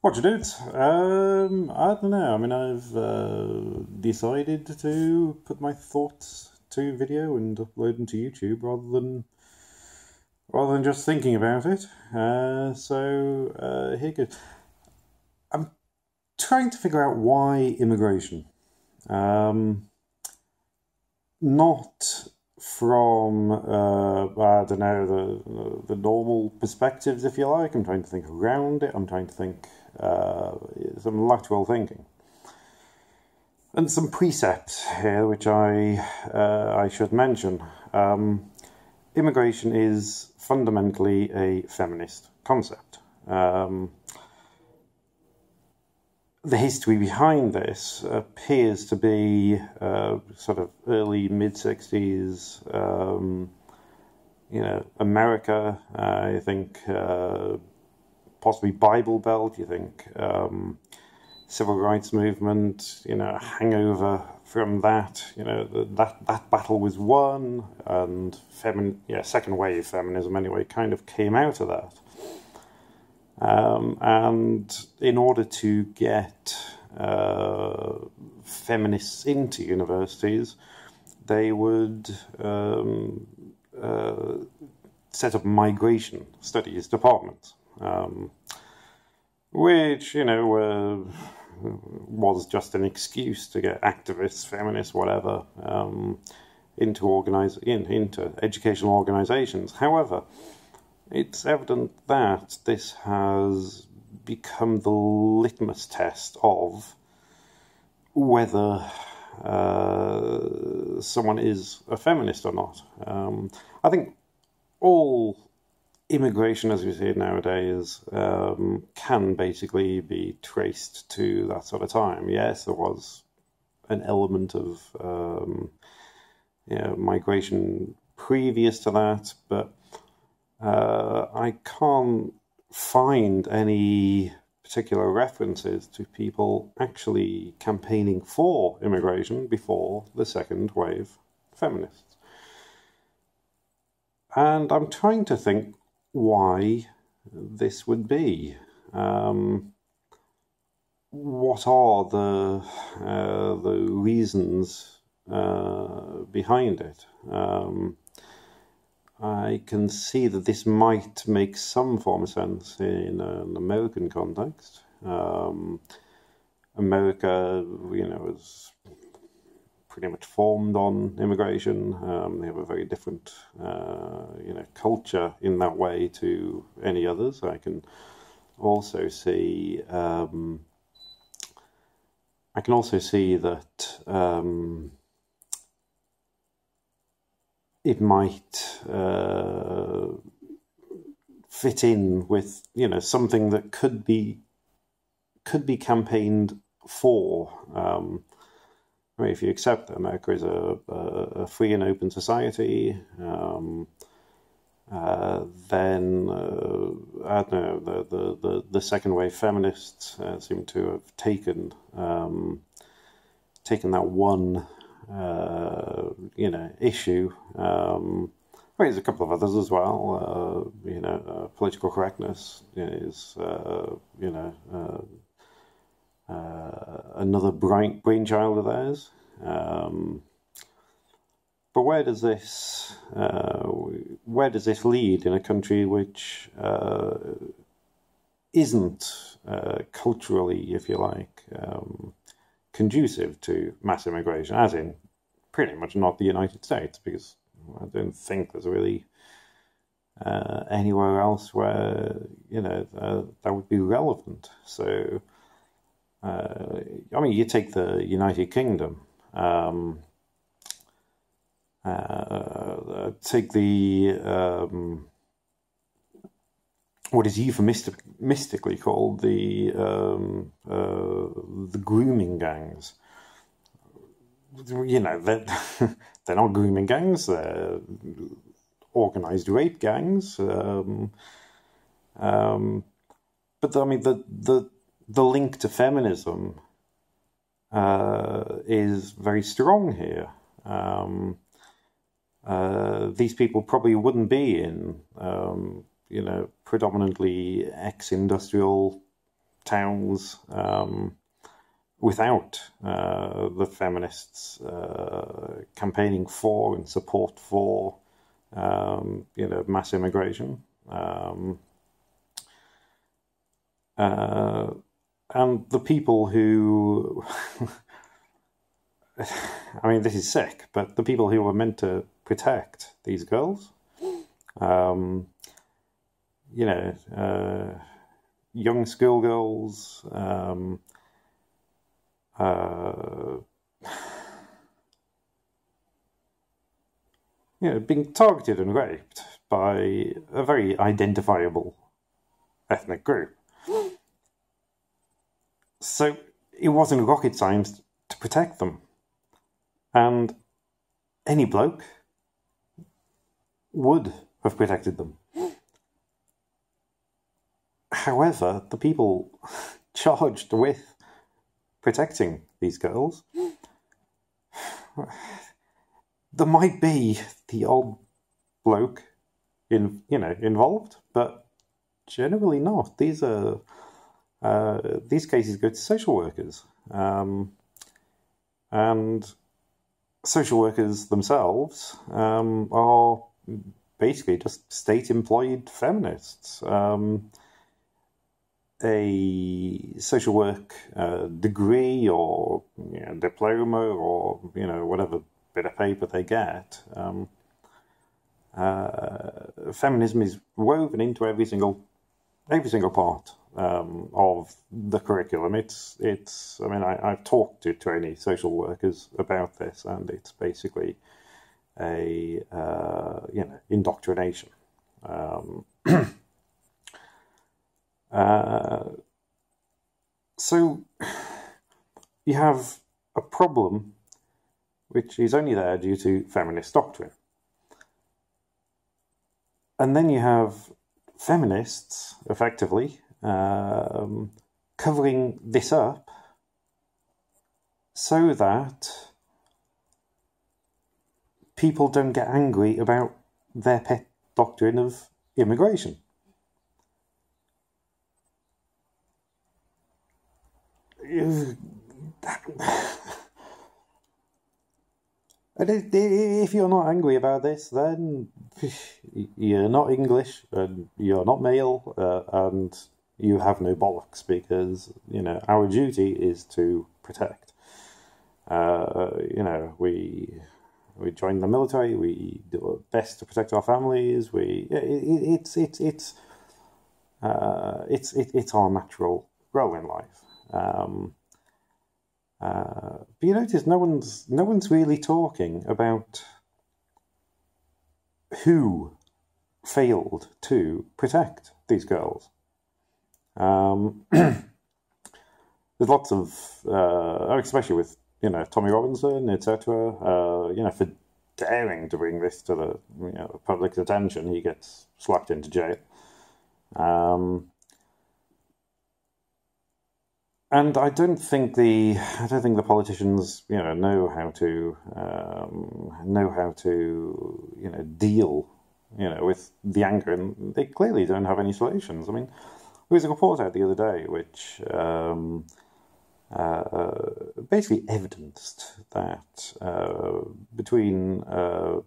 What you did? I don't know. I mean, I've decided to put my thoughts to video and upload them to YouTube rather than just thinking about it. So here goes. I'm trying to figure out why immigration. Not from I don't know the normal perspectives, if you like. I'm trying to think around it. I'm trying to think some lateral thinking and some precepts here, which I should mention. Immigration is fundamentally a feminist concept. The history behind this appears to be sort of early mid-60s, America, I think, possibly Bible Belt, you think, civil rights movement, a hangover from that, that battle was won, and second wave feminism anyway kind of came out of that. And in order to get feminists into universities, they would set up migration studies departments, which, was just an excuse to get activists, feminists, whatever, into educational organizations. However, it's evident that this has become the litmus test of whether someone is a feminist or not. I think all immigration, as we see it nowadays, can basically be traced to that sort of time. Yes, there was an element of migration previous to that, but I can't find any particular references to people actually campaigning for immigration before the second wave feminists. And I'm trying to think why this would be. What are the reasons behind it? I can see that this might make some form of sense in an American context. America, is pretty much formed on immigration. They have a very different, culture in that way to any others. I can also see. That. It might fit in with something that could be campaigned for. If you accept that America is a free and open society, then I don't know, the second wave feminists seem to have taken that one. Issue. There's a couple of others as well. Political correctness is, another brainchild of theirs. But where does this lead in a country which isn't culturally, if you like, conducive to mass immigration, as in pretty much not the United States, because I don't think there's really anywhere else where that would be relevant. So, you take the United Kingdom, take the what is euphemistically called the grooming gangs. They're not grooming gangs; they're organized rape gangs. But the link to feminism is very strong here. These people probably wouldn't be in predominantly ex-industrial towns without the feminists campaigning for and support for mass immigration. And the people who, I mean, this is sick, but the people who were meant to protect these girls, young schoolgirls, being targeted and raped by a very identifiable ethnic group. So it wasn't rocket science to protect them. And any bloke would have protected them. However, the people charged with protecting these girls, there might be the odd bloke involved, but generally not. These cases go to social workers, and social workers themselves are basically just state-employed feminists. A social work degree or diploma or whatever bit of paper they get, feminism is woven into every single part of the curriculum. It's. I mean, I've talked to trainee social workers about this, and it's basically a indoctrination. So you have a problem which is only there due to feminist doctrine. And then you have feminists, effectively, covering this up so that people don't get angry about their pet doctrine of immigration. And if you're not angry about this, then you're not English, and you're not male, and you have no bollocks, because, our duty is to protect. We join the military, we do our best to protect our families, it's our natural role in life. But you notice no one's really talking about who failed to protect these girls. There's lots of, especially with Tommy Robinson, etc. For daring to bring this to the public's attention, he gets slapped into jail. And I don't think the politicians know how to deal with the anger, and they clearly don't have any solutions. I mean, there was a report out the other day which basically evidenced that between I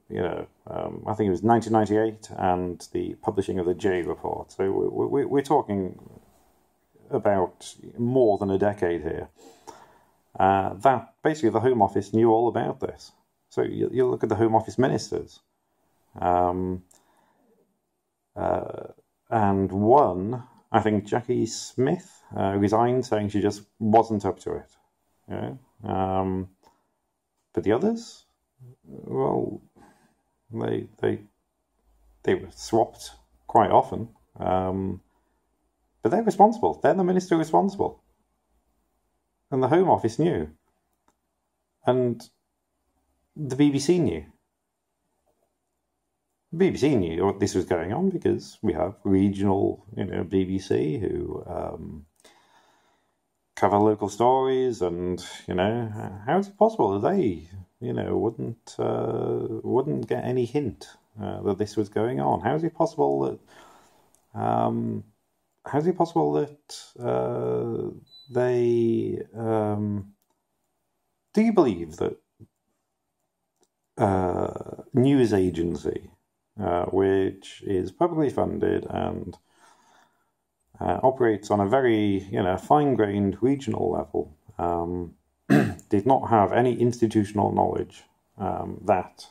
think it was 1998 and the publishing of the J report, so we're talking about more than a decade here, that basically the Home Office knew all about this. So you look at the Home Office ministers, and one, I think Jackie Smith, resigned, saying she just wasn't up to it. But the others, well, they were swapped quite often. But they're responsible. They're the minister responsible. And the Home Office knew. And the BBC knew. The BBC knew what this was going on because we have regional, BBC who cover local stories, and how is it possible that they, wouldn't get any hint that this was going on? How is it possible that how's it possible that they... do you believe that news agency, which is publicly funded and operates on a very, fine-grained regional level, did not have any institutional knowledge that,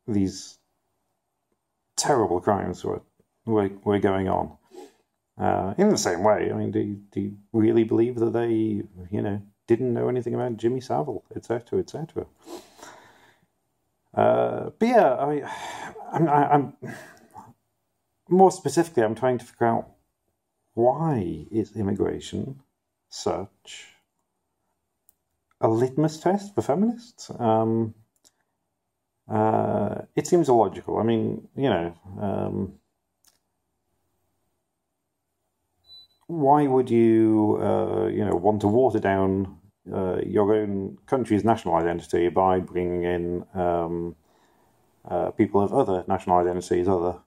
these terrible crimes were going on? In the same way, I mean, do you really believe that they, didn't know anything about Jimmy Savile, etc., etc.? But yeah, I'm more specifically, I'm trying to figure out, why is immigration such a litmus test for feminists? It seems illogical. I mean, why would you, want to water down your own country's national identity by bringing in people of other national identities, other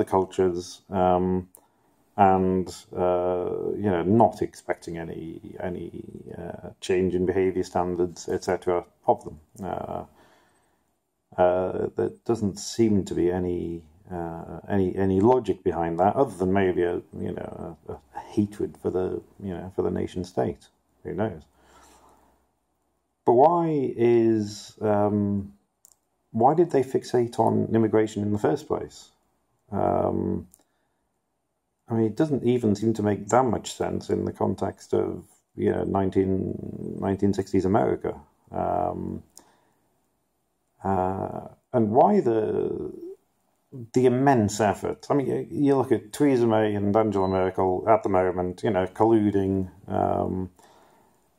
cultures, and not expecting any change in behaviour standards, etc., of them? There doesn't seem to be any logic behind that, other than maybe a hatred for the nation state. Who knows? But why did they fixate on immigration in the first place? I mean, it doesn't even seem to make that much sense in the context of 1960s America. And why the immense effort? I mean, you look at Theresa May and Angela Merkel at the moment, colluding,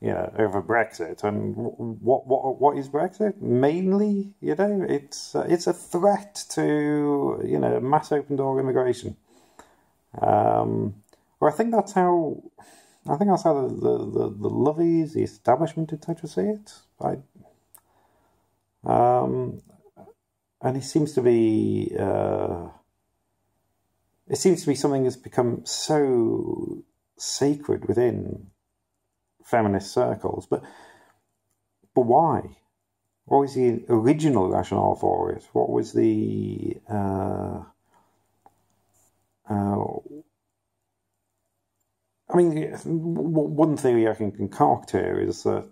over Brexit. And what is Brexit? Mainly, it's a threat to, mass open door immigration. Or I think that's how the lovies, the establishment, etc., see it. And it seems to be something that's become so sacred within feminist circles. But why? What was the original rationale for it? What was the I mean, one theory I can concoct here is that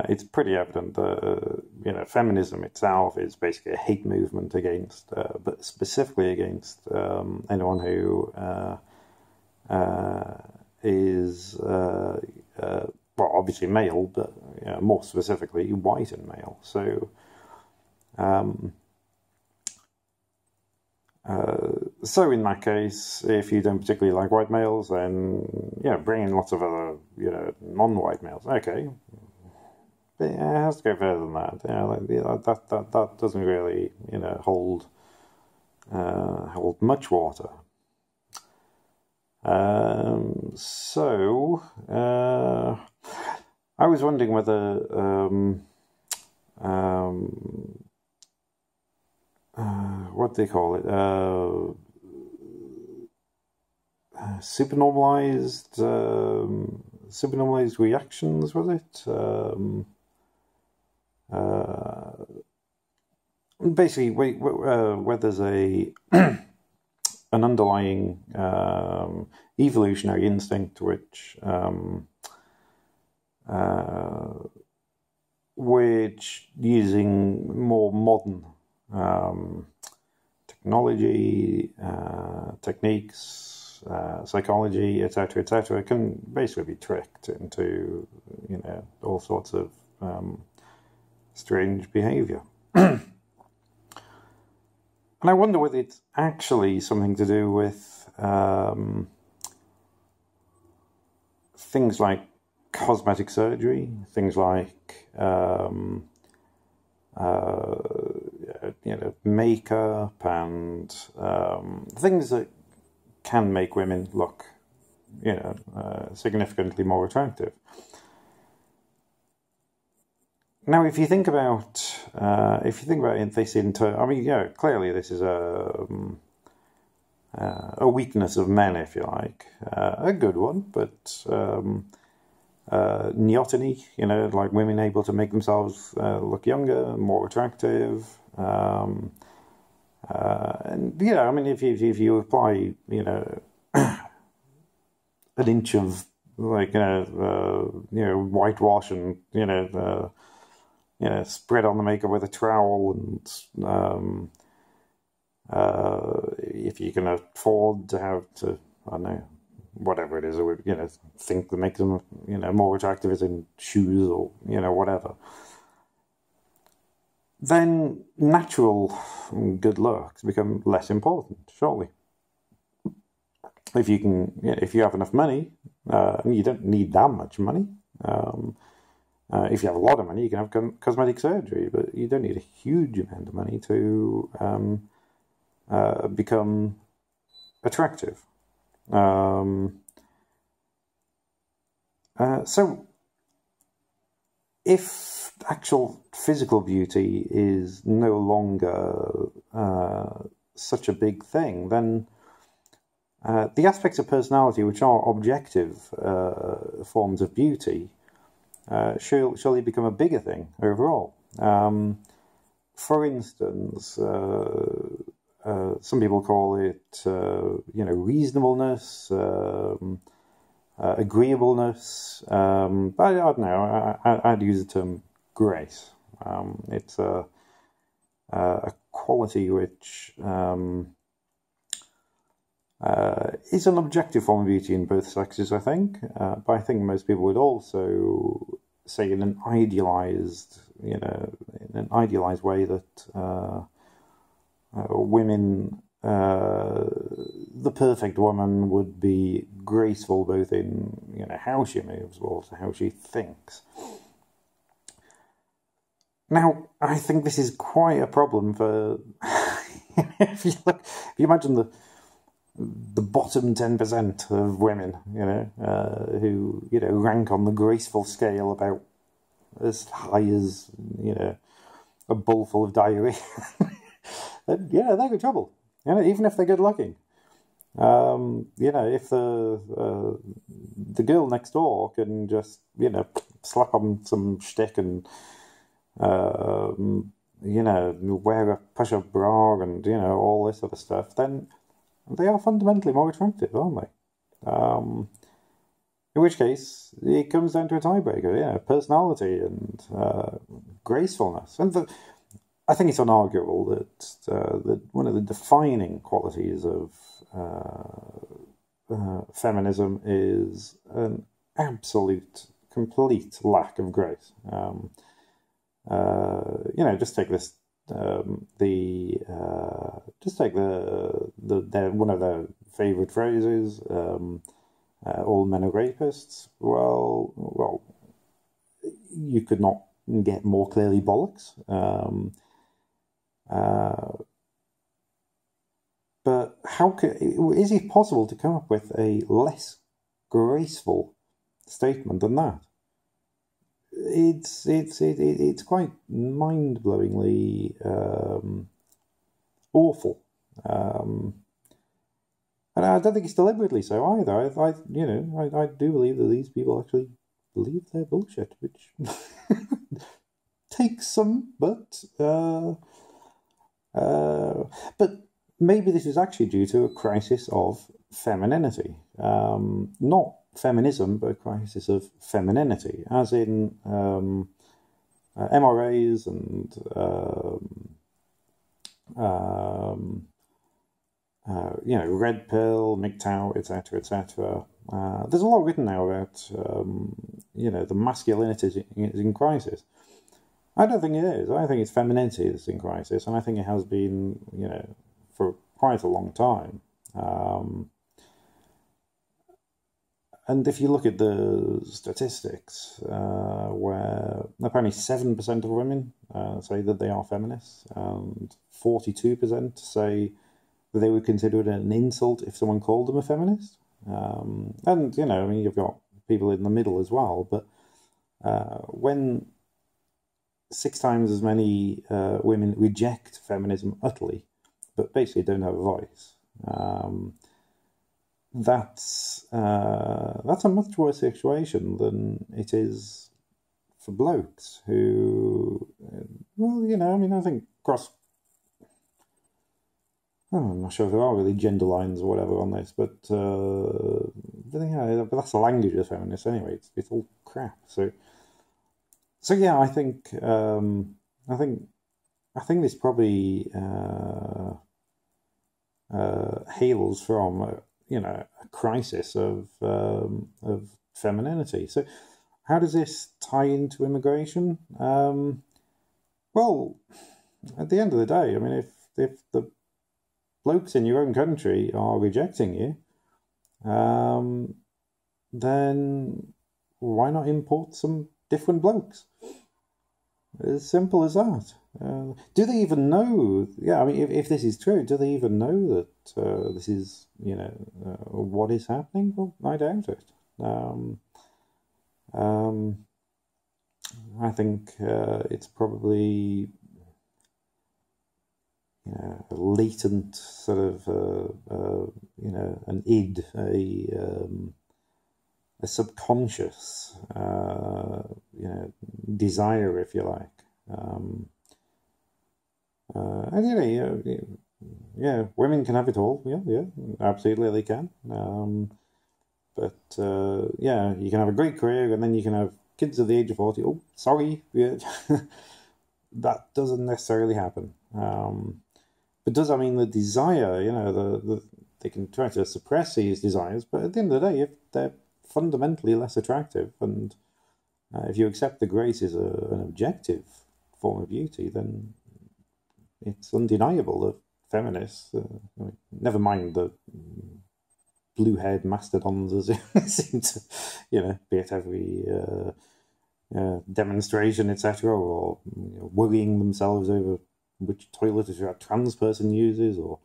it's pretty evident that feminism itself is basically a hate movement against, but specifically against anyone who is well, obviously male, but more specifically white and male. So, so in that case, if you don't particularly like white males, then bring in lots of other non-white males. Okay. But, it has to go further than that. That doesn't really hold much water. So I was wondering whether what do they call it? Supernormalized reactions, was it? Basically, where there's an underlying evolutionary instinct which using more modern technology, techniques, psychology, etc., can basically be tricked into all sorts of strange behaviour. And I wonder whether it's actually something to do with things like cosmetic surgery, things like makeup and things that can make women look significantly more attractive. Now, if you think about if you think about this I mean, yeah, clearly this is a weakness of men, if you like, a good one, but neoteny, like women able to make themselves look younger, more attractive, and I mean, if you apply, an inch of like whitewash and spread on the makeup with a trowel, and if you can afford to have to, I don't know, whatever it is, think that makes them more attractive, as in shoes or whatever, then natural good looks become less important, surely. If you have enough money, you don't need that much money. If you have a lot of money, you can have cosmetic surgery, but you don't need a huge amount of money to become attractive. So, if actual physical beauty is no longer such a big thing, then the aspects of personality which are objective forms of beauty surely become a bigger thing overall. For instance, some people call it reasonableness, agreeableness, but I don't know, I'd use the term grace. It's a quality which is an objective form of beauty in both sexes, I think, but I think most people would also say in an idealized, way that women, the perfect woman would be graceful both in how she moves, but also how she thinks. Now, I think this is quite a problem for if you imagine the bottom 10% of women, who rank on the graceful scale about as high as a bowl full of diarrhea. Then, they're in trouble. Even if they're good looking. If the girl next door can just slap on some shtick and wear a push-up bra and all this sort of stuff, then they are fundamentally more attractive, aren't they? In which case, it comes down to a tiebreaker, personality and gracefulness. And I think it's unarguable that one of the defining qualities of feminism is an absolute, complete lack of grace. Just take this. Just take one of their favourite phrases. All men are rapists. Well, you could not get more clearly bollocks. But is it possible to come up with a less graceful statement than that? It's quite mind-blowingly awful, and I don't think it's deliberately so either. I do believe that these people actually believe their bullshit, which takes some, but maybe this is actually due to a crisis of femininity, not feminism, but a crisis of femininity, as in MRAs and red pill, MGTOW, etc., etc. There's a lot written now about the masculinity is in crisis. I don't think it is. I think it's femininity that's in crisis, and I think it has been, for quite a long time. And if you look at the statistics, where apparently 7% of women say that they are feminists, and 42% say that they would consider it an insult if someone called them a feminist. And, you've got people in the middle as well, but when 6 times as many women reject feminism utterly, but basically don't have a voice. That's a much worse situation than it is for blokes who, well, you know, I mean, I think I'm not sure if there are really gender lines or whatever on this, but yeah, but that's the language of feminists anyway. It's all crap. So yeah, I think this probably hails from you know, a crisis of femininity. So how does this tie into immigration? Well, at the end of the day, I mean, if the blokes in your own country are rejecting you, then why not import some different blokes? As simple as that. Do they even know? Yeah, I mean, if this is true, do they even know that this is, you know, what is happening? Well, I doubt it. I think it's probably, you know, a latent sort of, you know, an id, a subconscious, you know, desire, if you like. And you know, yeah, women can have it all. Yeah, absolutely they can. But yeah, you can have a great career and then you can have kids at the age of 40. Oh, sorry, yeah. That doesn't necessarily happen. But does that mean the desire, you know, they can try to suppress these desires, but at the end of the day, if they're fundamentally less attractive, and if you accept the grace is an objective form of beauty, then it's undeniable that feminists, I mean, never mind the blue-haired mastodons as seem to, you know, be at every demonstration, etc., or you know, worrying themselves over which toilet a trans person uses, or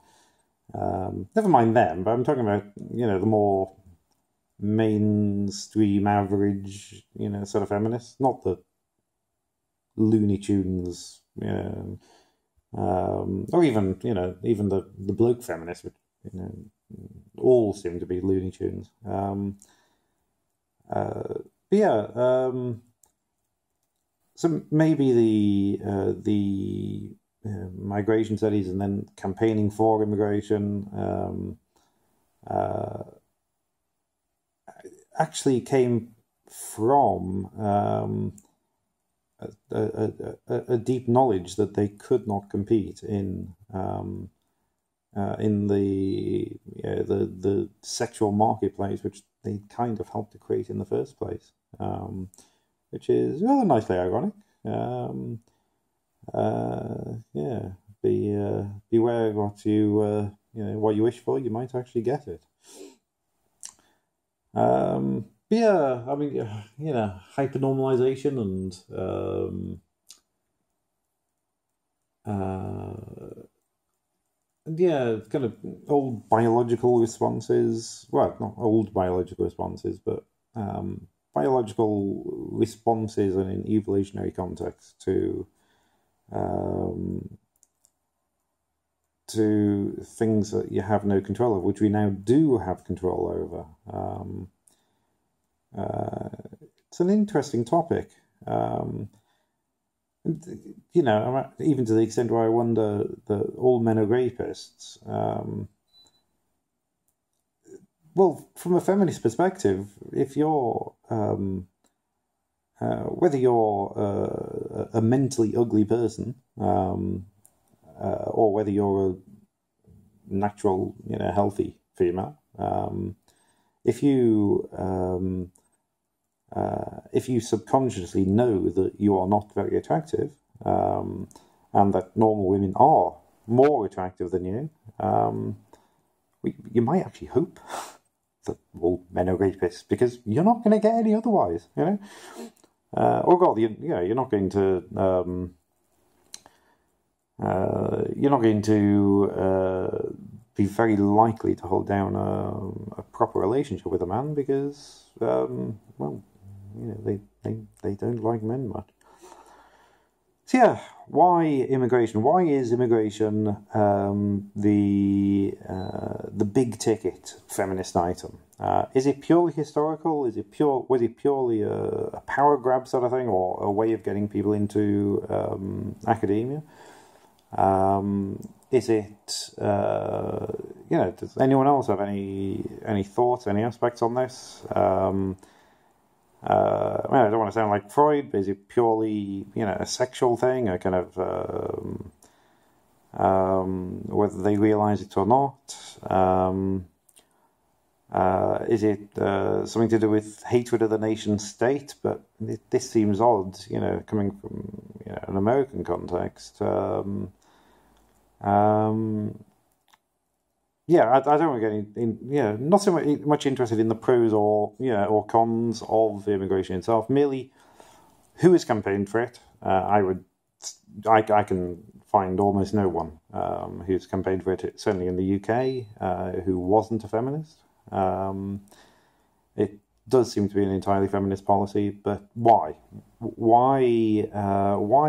never mind them, but I'm talking about, you know, the more mainstream average, you know, sort of feminists, not the Looney Tunes, you know, or even, you know, even the bloke feminists, which, you know, all seem to be Looney Tunes. But yeah, so maybe the migration studies and then campaigning for immigration actually came from a deep knowledge that they could not compete in the sexual marketplace, which they kind of helped to create in the first place, which is rather nicely ironic. Yeah, beware what you you know, what you wish for, you might actually get it. But yeah, I mean, you know, hypernormalisation and yeah, kind of old biological responses. Well, not old biological responses, but biological responses in an evolutionary context to things that you have no control of, which we now do have control over. It's an interesting topic. You know, even to the extent where I wonder that all men are rapists. Well, from a feminist perspective, if you're whether you're a mentally ugly person, or whether you're a natural, you know, healthy female, if you subconsciously know that you are not very attractive, and that normal women are more attractive than you, you might actually hope that all men are rapists, because you're not going to get any otherwise, you know. Or God, you're not going to be very likely to hold down a proper relationship with a man, because well, you know, they don't like men much. So yeah, why immigration? Why is immigration the big ticket feminist item? Is it purely historical? Was it purely a power grab sort of thing, or a way of getting people into academia? Is it does anyone else have any thoughts, any aspects on this? I don't want to sound like Freud, but is it purely, a sexual thing, a kind of, whether they realise it or not? Is it something to do with hatred of the nation state? But this seems odd, coming from an American context. Yeah, I don't want to get not so much interested in the pros or cons of immigration itself. Merely, who has campaigned for it? I can find almost no one who's campaigned for it. Certainly in the UK, who wasn't a feminist. It does seem to be an entirely feminist policy, but why? Why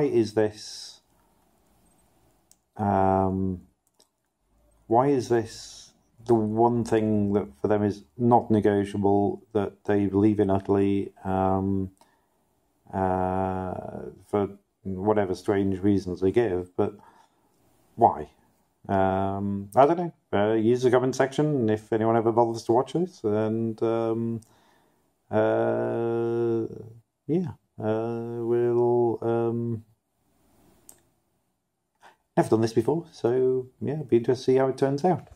is this? Why is this the one thing that for them is not negotiable, that they believe in utterly, for whatever strange reasons they give? But why? I don't know. Use the comment section if anyone ever bothers to watch this, and we'll. Never done this before, so yeah, be interested to see how it turns out.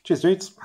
Cheers, dudes.